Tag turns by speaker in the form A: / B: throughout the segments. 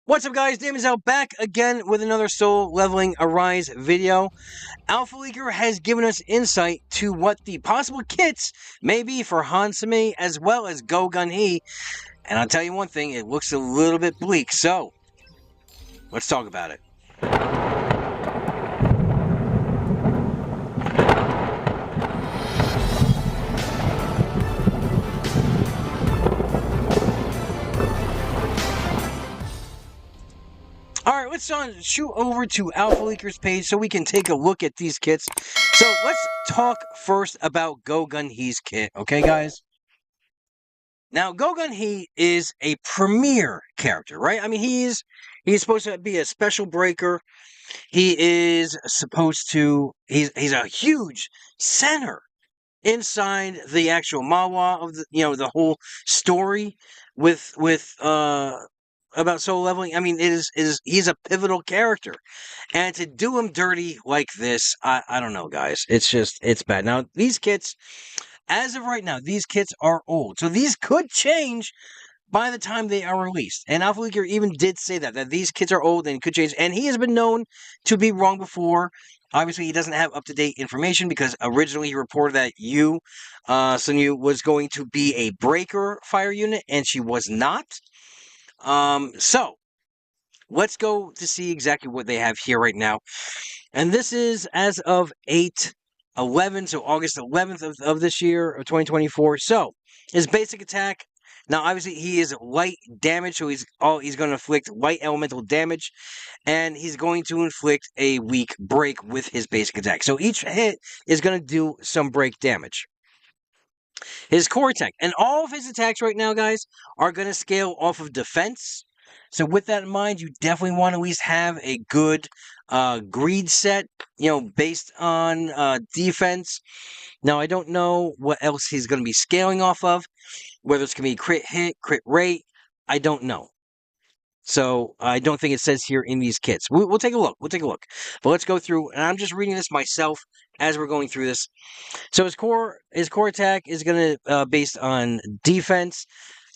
A: What's up, guys? Daemonxel back again with another Soul Leveling Arise video. Alpha Leaker has given us insight to what the possible kits may be for Han Se-Mi as well as Go Gunhee. And I'll tell you one thing, it looks a little bit bleak, so let's talk about it. Alright, let's shoot over to Alpha Leaker's page so we can take a look at these kits. So let's talk first about Go Gunhee's kit, okay, guys? Now, Go Gunhee is a premier character, right? I mean, he's supposed to be a special breaker. He is supposed to he's a huge center inside the actual manhwa of the whole story with about soul leveling. I mean, he's a pivotal character, and to do him dirty like this, I don't know, guys. It's bad. Now these kits, as of right now, these kits are old, so these could change by the time they are released. And Alpha Leaker even did say that these kits are old and could change. And he has been known to be wrong before. Obviously, he doesn't have up-to-date information because originally he reported that Sun Yu, was going to be a breaker fire unit, and she was not. So, let's go to see exactly what they have here right now. And this is as of 8/11, so August 11th of this year, of 2024. So, his basic attack. Now, obviously, he is light damage, so he's going to inflict light elemental damage, and he's going to inflict a weak break with his basic attack. So each hit is going to do some break damage. His core attack, and all of his attacks right now, guys, are going to scale off of defense. So with that in mind, you definitely want to at least have a good greed set, based on defense. Now, I don't know what else he's going to be scaling off of. Whether it's going to be crit hit, crit rate, I don't know. So I don't think it says here in these kits. We'll take a look. We'll take a look. But let's go through, and I'm just reading this myself as we're going through this. So his core attack is going to based on defense,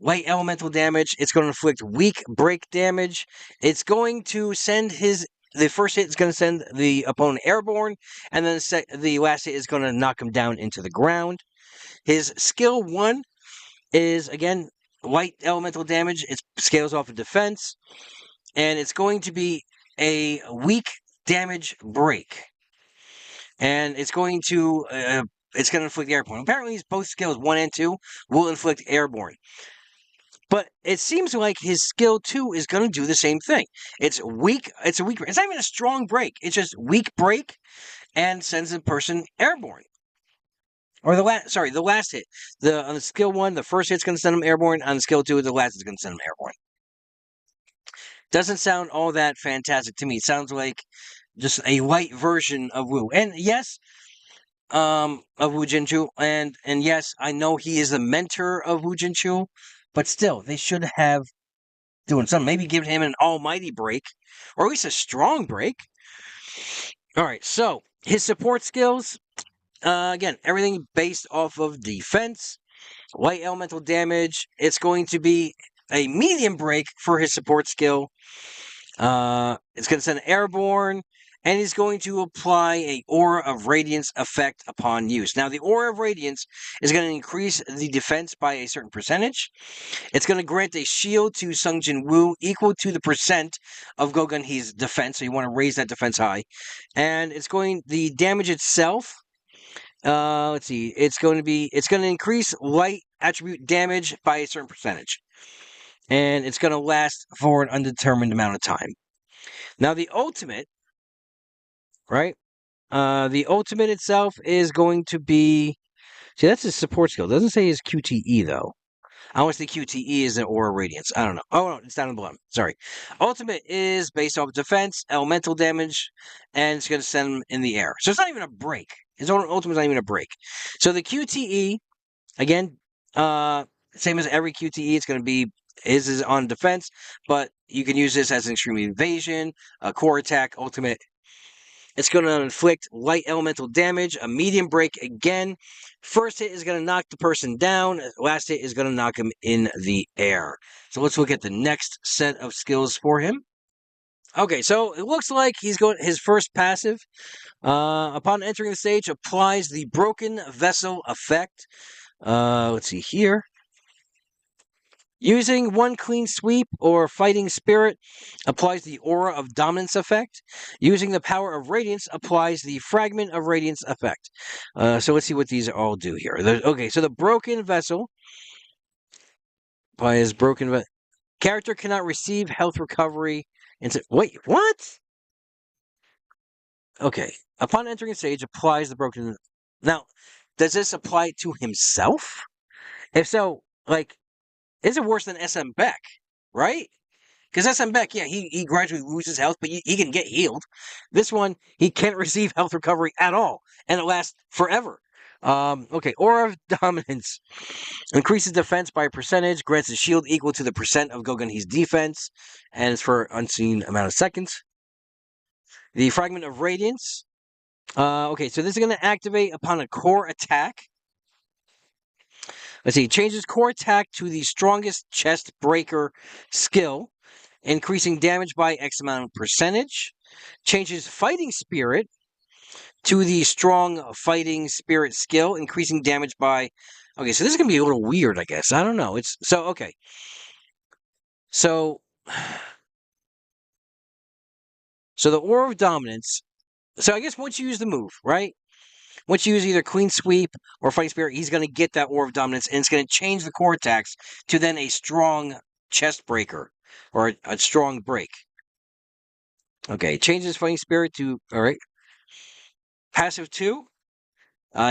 A: light elemental damage. It's going to inflict weak break damage. It's going to send the first hit is going to send the opponent airborne, and then the last hit is going to knock him down into the ground. His skill 1 is, again, light elemental damage. It scales off of defense, and it's going to be a weak damage break, and it's going to inflict airborne. Apparently, both skills 1 and 2 will inflict airborne, but it seems like his skill 2 is going to do the same thing. It's weak. It's a weak. It's not even a strong break. It's just weak break, and sends the person airborne. Or the last hit. On the skill 1, the first hit's going to send him airborne. On the skill 2, the last is going to send him airborne. Doesn't sound all that fantastic to me. It sounds like just a light version of Wu. And yes, of Wu Jinchu. And yes, I know he is the mentor of Wu Jinchu, but still, they should have doing something. Maybe give him an almighty break, or at least a strong break. All right, so his support skills. Again, everything based off of defense, light elemental damage. It's going to be a medium break for his support skill. It's going to send airborne, and he's going to apply a Aura of Radiance effect upon use. Now, the Aura of Radiance is going to increase the defense by a certain percentage. It's going to grant a shield to Sungjin Wu equal to the percent of Go Gunhee's defense, so you want to raise that defense high. And the damage itself. Let's see. It's going to increase light attribute damage by a certain percentage, and it's going to last for an undetermined amount of time. Now, the ultimate, right? The ultimate itself is going to be. See, that's his support skill. It doesn't say his QTE though. I want to say QTE is an Aura Radiance. I don't know. Oh, no, it's down in the bottom. Sorry. Ultimate is based off defense, elemental damage, and it's going to send him in the air. So it's not even a break. His ultimate is not even a break. So the QTE, again, same as every QTE, it's going to be, is on defense, but you can use this as an extreme evasion, a core attack, ultimate, It's going to inflict light elemental damage, a medium break again. First hit is going to knock the person down. Last hit is going to knock him in the air. So let's look at the next set of skills for him. Okay, so it looks like he's going his first passive. Upon entering the stage, applies the Broken Vessel effect. Let's see here. Using one clean sweep or fighting spirit applies the Aura of Dominance effect. Using the Power of Radiance applies the Fragment of Radiance effect. So let's see what these all do here. Okay, so the Broken Vessel applies character cannot receive health recovery. Wait, what? Okay. Upon entering a stage, applies the broken. Now, does this apply to himself? If so, like, is it worse than SM Beck? Right? Because SM Beck, yeah, he gradually loses health, but he can get healed. This one, he can't receive health recovery at all, and it lasts forever. Okay, Aura of Dominance. Increases defense by a percentage, grants a shield equal to the percent of Go Gunhee's defense, and it's for unseen amount of seconds. The Fragment of Radiance. Okay, so this is going to activate upon a core attack. Let's see, changes core attack to the strongest chest breaker skill, increasing damage by X amount of percentage. Changes fighting spirit to the strong fighting spirit skill, increasing damage by. Okay, so this is going to be a little weird, I guess. I don't know. It's so okay. So the Aura of Dominance. So I guess once you use the move, right? Once you use either Clean Sweep or Fighting Spirit, he's going to get that Aura of Dominance, and it's going to change the core attacks to then a strong chest breaker or a strong break. Okay, changes Fighting Spirit to, all right. Passive 2.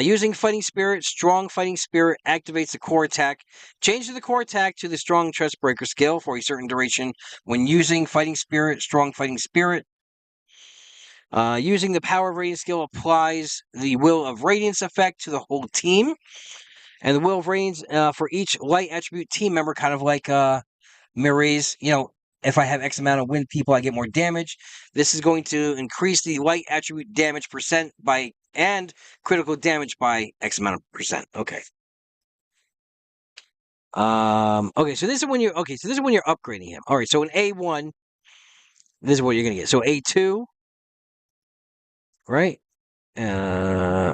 A: Using Fighting Spirit, Strong Fighting Spirit activates the core attack. Changes the core attack to the Strong Chest Breaker skill for a certain duration when using Fighting Spirit, Strong Fighting Spirit. Using the Power of Radiance skill applies the Will of Radiance effect to the whole team. And the Will of Radiance for each light attribute team member, kind of like Mirai's, if I have X amount of wind people, I get more damage. This is going to increase the light attribute damage percent by and critical damage by X amount of percent. Okay. Okay, so this is when you're upgrading him. All right, so in A1, this is what you're gonna get. So A2, right? Or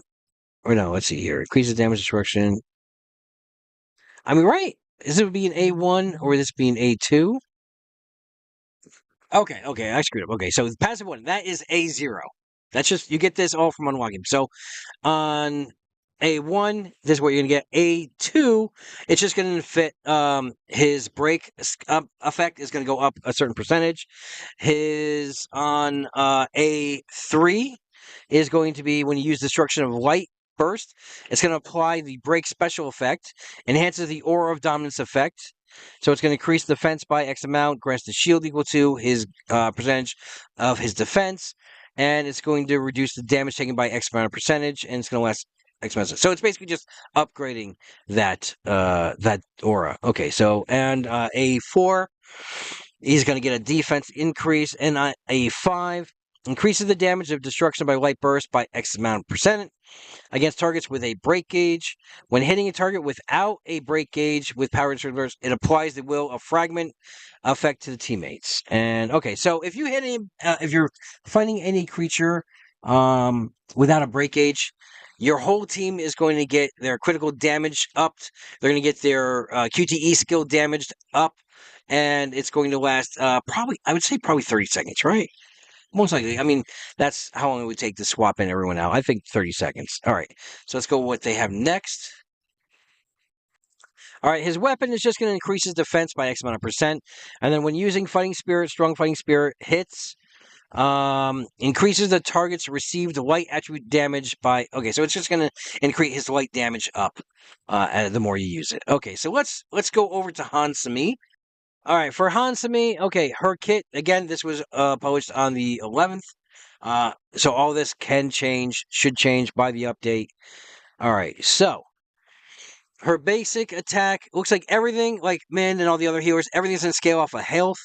A: no, let's see here. Increases damage destruction. I mean, right? Is it be an A1 or this be an A2? Okay, I screwed up. Okay, so the passive one, that is A0. That's just, you get this all from unlocking. So on A1, this is what you're going to get. A2, it's just going to fit his break effect is going to go up a certain percentage. His on A3 is going to be when you use Destruction of Light Burst. It's going to apply the break special effect, enhances the Aura of Dominance effect. So it's going to increase defense by X amount, grants the shield equal to his percentage of his defense, and it's going to reduce the damage taken by X amount of percentage, and it's going to last X amount. So it's basically just upgrading that aura. Okay, so and A4, he's going to get a defense increase, and A5 increases the damage of destruction by light burst by X amount of percent against targets with a break gauge. When hitting a target without a break gauge with power burst, it applies the Will of Fragment effect to the teammates. And okay, so if you hit if you're fighting any creature without a break gauge, your whole team is going to get their critical damage upped. They're going to get their QTE skill damaged up, and it's going to last probably 30 seconds, right? Most likely. I mean, that's how long it would take to swap in everyone out. I think 30 seconds. All right. So let's go with what they have next. All right. His weapon is just going to increase his defense by X amount of percent. And then when using Fighting Spirit, Strong Fighting Spirit hits, increases the target's received light attribute damage by. Okay. So it's just going to increase his light damage up the more you use it. Okay. So let's go over to Han Se-Mi. All right, for Han Se-Mi, okay, her kit, again, this was published on the 11th. So all this should change by the update. All right, so her basic attack looks like everything, like Min and all the other healers, everything's going to scale off of health,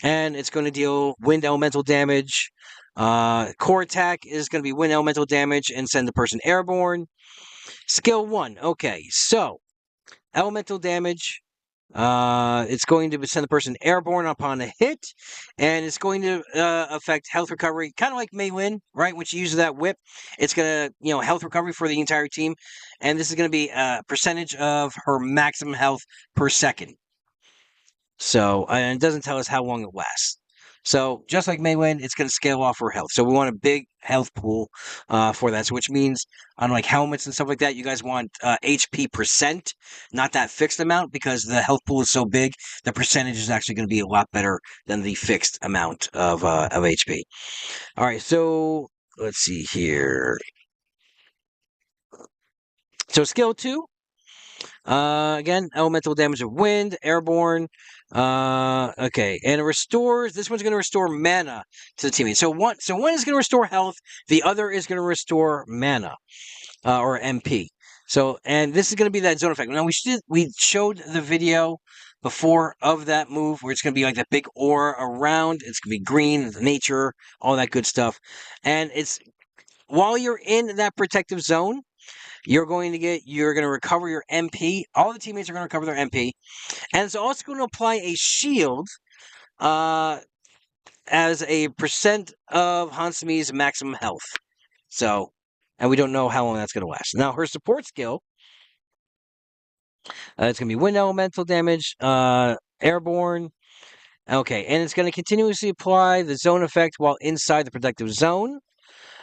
A: and it's going to deal wind elemental damage. Core attack is going to be win elemental damage and send the person airborne. Skill 1. Okay, so elemental damage. It's going to send the person airborne upon a hit, and it's going to affect health recovery, kind of like Mei Lin, right? When she uses that whip, it's going to, health recovery for the entire team, and this is going to be a percentage of her maximum health per second. So, and it doesn't tell us how long it lasts. So, just like Mei Lin, it's going to scale off her health. So, we want a big health pool for that. So, which means on like helmets and stuff like that, you guys want HP percent, not that fixed amount, because the health pool is so big. The percentage is actually going to be a lot better than the fixed amount of HP. All right, so let's see here. So, skill 2. Again, elemental damage of wind, airborne. Okay, and it restores. This one's going to restore mana to the teammate. So one is going to restore health. The other is going to restore mana, or MP. So, and this is going to be that zone effect. Now we showed the video before of that move where it's going to be like that big aura around. It's going to be green, nature, all that good stuff, and it's while you're in that protective zone. You're going to recover your MP. All the teammates are going to recover their MP. And it's also going to apply a shield as a percent of Han Se-Mi's maximum health. So, and we don't know how long that's going to last. Now, her support skill, it's going to be wind elemental damage, airborne. Okay, and it's going to continuously apply the zone effect while inside the protective zone.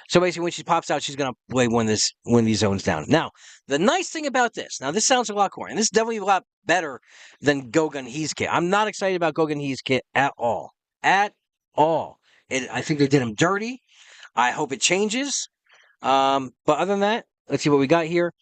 A: So basically, when she pops out, she's going to play one of these zones down. Now, the nice thing about this, now this sounds a lot cooler, and this is definitely a lot better than Go Gunhee's kit. I'm not excited about Go Gunhee's kit at all. At all. I think they did him dirty. I hope it changes. But other than that, let's see what we got here.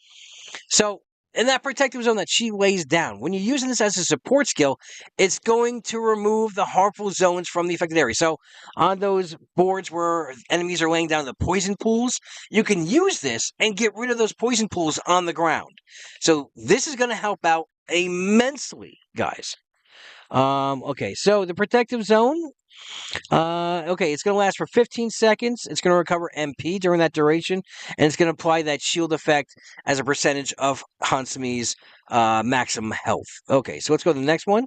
A: So, in that protective zone that she lays down, when you're using this as a support skill, it's going to remove the harmful zones from the affected area. So, on those boards where enemies are laying down the poison pools, you can use this and get rid of those poison pools on the ground. So, this is going to help out immensely, guys. Okay, so the protective zone. Okay, it's going to last for 15 seconds. It's going to recover MP during that duration, and it's going to apply that shield effect as a percentage of Han Se-Mi's maximum health. Okay, so let's go to the next one.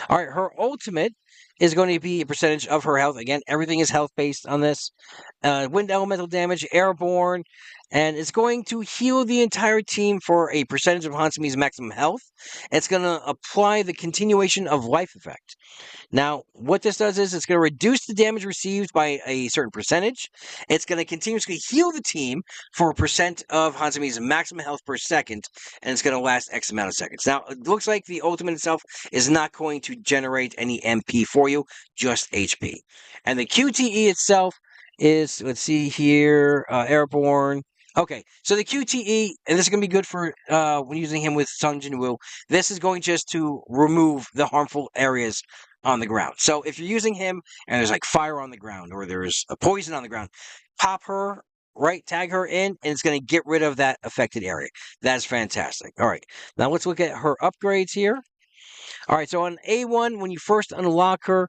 A: All right, her ultimate is going to be a percentage of her health. Again, everything is health-based on this. Wind elemental damage, airborne, and it's going to heal the entire team for a percentage of Han Se-Mi's maximum health. It's going to apply the continuation of life effect. Now, what this does is it's going to reduce the damage received by a certain percentage. It's going to continuously heal the team for a percent of Han Se-Mi's maximum health per second, and it's going to last X amount of seconds. Now, it looks like the ultimate itself is not going to generate any MP for you, just HP. And the QTE itself is, let's see here, airborne. Okay, so the QTE, and this is going to be good for when using him with Sung Jin-woo, this is going just to remove the harmful areas on the ground. So if you're using him and there's like fire on the ground or there's a poison on the ground, pop her, right, tag her in, and it's going to get rid of that affected area. That's fantastic. All right, now let's look at her upgrades here. All right, so on A1, when you first unlock her,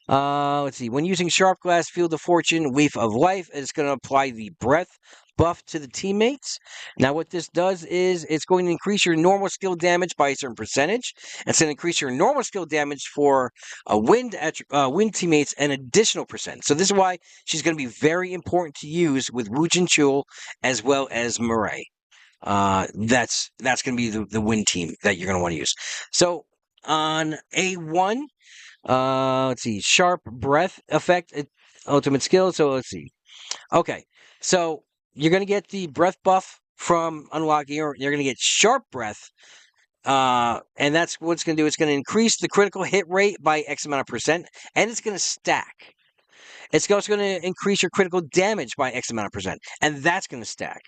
A: let's see, when using Sharp Glass, Field of Fortune, Leaf of Life, it's going to apply the breath buff to the teammates. Now, what this does is it's going to increase your normal skill damage by a certain percentage. It's going to increase your normal skill damage for wind teammates an additional percent. So this is why she's going to be very important to use with Wu Jin-chul as well as Mireille. That's going to be the wind team that you're going to want to use. So on A1, let's see, Sharp Breath effect, ultimate skill. So let's see. Okay, so you're going to get the breath buff from unlocking, or you're going to get Sharp Breath, and that's what it's going to do. It's going to increase the critical hit rate by X amount of percent, and it's going to stack. It's also going to increase your critical damage by X amount of percent, and that's going to stack.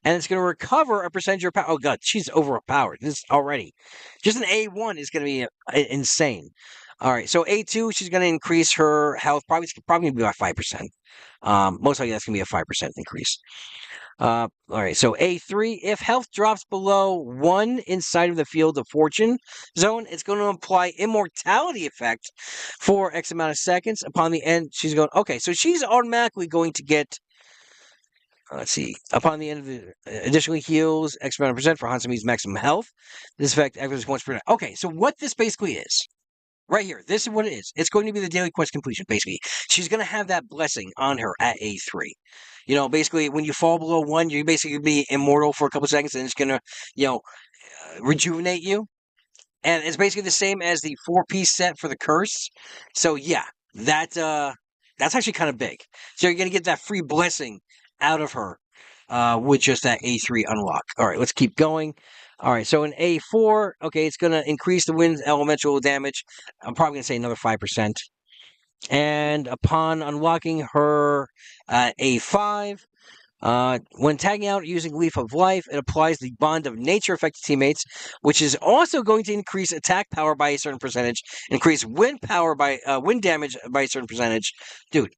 A: And it's going to recover a percentage of your power. Oh, God, she's overpowered. This already. Just an A1 is going to be insane. All right, so A2, she's going to increase her health probably going to be about 5%. Most likely that's going to be a 5% increase. All right, so A3, if health drops below 1 inside of the field of fortune zone, it's going to apply immortality effect for X amount of seconds. Upon the end, she's going, okay, so she's automatically going to get, let's see, upon the end of the, additionally heals X amount of percent for Han Se-Mi's maximum health. This effect activates once per night. Okay, so what this basically is, right here, this is what it is. It's going to be the daily quest completion, basically. She's going to have that blessing on her at A3. You know, basically, when you fall below 1, you're basically going to be immortal for a couple seconds, and it's going to, rejuvenate you. And it's basically the same as the 4-piece set for the curse. So, yeah, that's actually kind of big. So you're going to get that free blessing out of her with just that A3 unlock. All right, let's keep going. All right, so in A4, okay, it's going to increase the wind's elemental damage. I'm probably going to say another 5%. And upon unlocking her A5, when tagging out using Leaf of Life, it applies the Bond of Nature effect to teammates, which is also going to increase attack power by a certain percentage, increase wind power by wind damage by a certain percentage. Dude,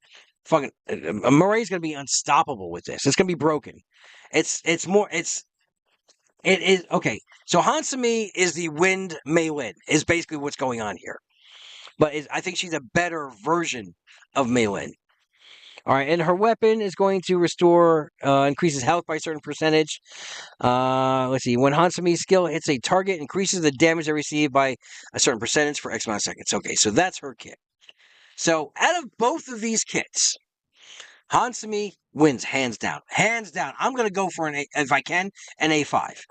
A: fucking Moray's going to be unstoppable with this. It's going to be broken. It is okay. So Han Se-Mi is the wind Mei-Lin, is basically what's going on here. But I think she's a better version of Mei-Lin. All right, and her weapon is going to restore, increases health by a certain percentage. Let's see. When Han Se-Mi's skill hits a target, increases the damage they receive by a certain percentage for X amount of seconds. Okay, so that's her kit. So out of both of these kits, Han Se-Mi wins hands down. Hands down. I'm going to go for if I can, an A5.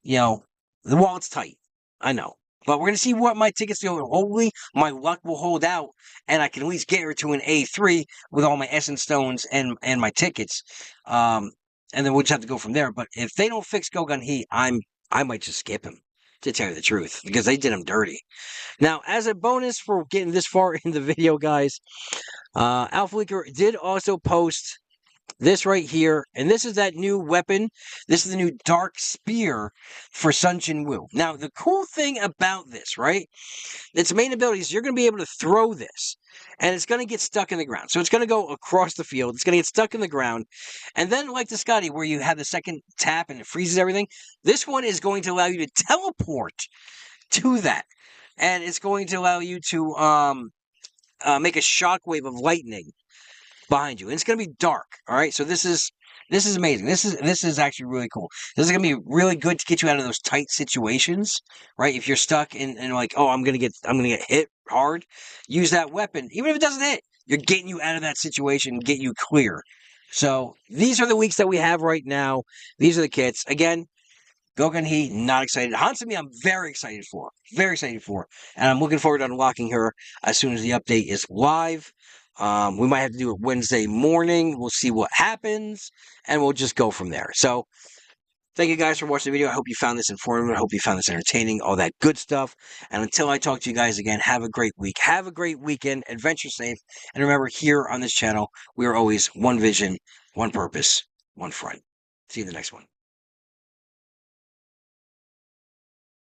A: You know, the wallet's tight. I know. But we're going to see what my tickets do. Hopefully, my luck will hold out, and I can at least get her to an A3 with all my Essence Stones and my tickets. And then we'll just have to go from there. But if they don't fix Go Gunhee, I might just skip him, to tell you the truth, because they did him dirty. Now, as a bonus for getting this far in the video, guys, Alpha Leaker did also post this right here, and this is that new weapon. This is the new Dark Spear for Sun Jin Woo. Now, the cool thing about this, right, its main ability is you're going to be able to throw this, and it's going to get stuck in the ground. So it's going to go across the field. It's going to get stuck in the ground, and then like the Scotty, where you have the second tap and it freezes everything, this one is going to allow you to teleport to that, and it's going to allow you to make a shockwave of lightning behind you, and it's going to be dark. All right, so this is amazing. This is actually really cool. This is going to be really good to get you out of those tight situations, right? If you're stuck and like, oh, I'm gonna get hit hard, use that weapon. Even if it doesn't hit, you're getting you out of that situation, get you clear. So these are the weeks that we have right now. These are the kits. Again, Go Gunhee, not excited. Han Se-Mi, I'm very excited for. Very excited for. And I'm looking forward to unlocking her as soon as the update is live. We might have to do it Wednesday morning. We'll see what happens, and we'll just go from there. So, thank you guys for watching the video. I hope you found this informative. I hope you found this entertaining, all that good stuff. And until I talk to you guys again, have a great week. Have a great weekend. Adventure safe. And remember, here on this channel, we are always one vision, one purpose, one front. See you in the next one.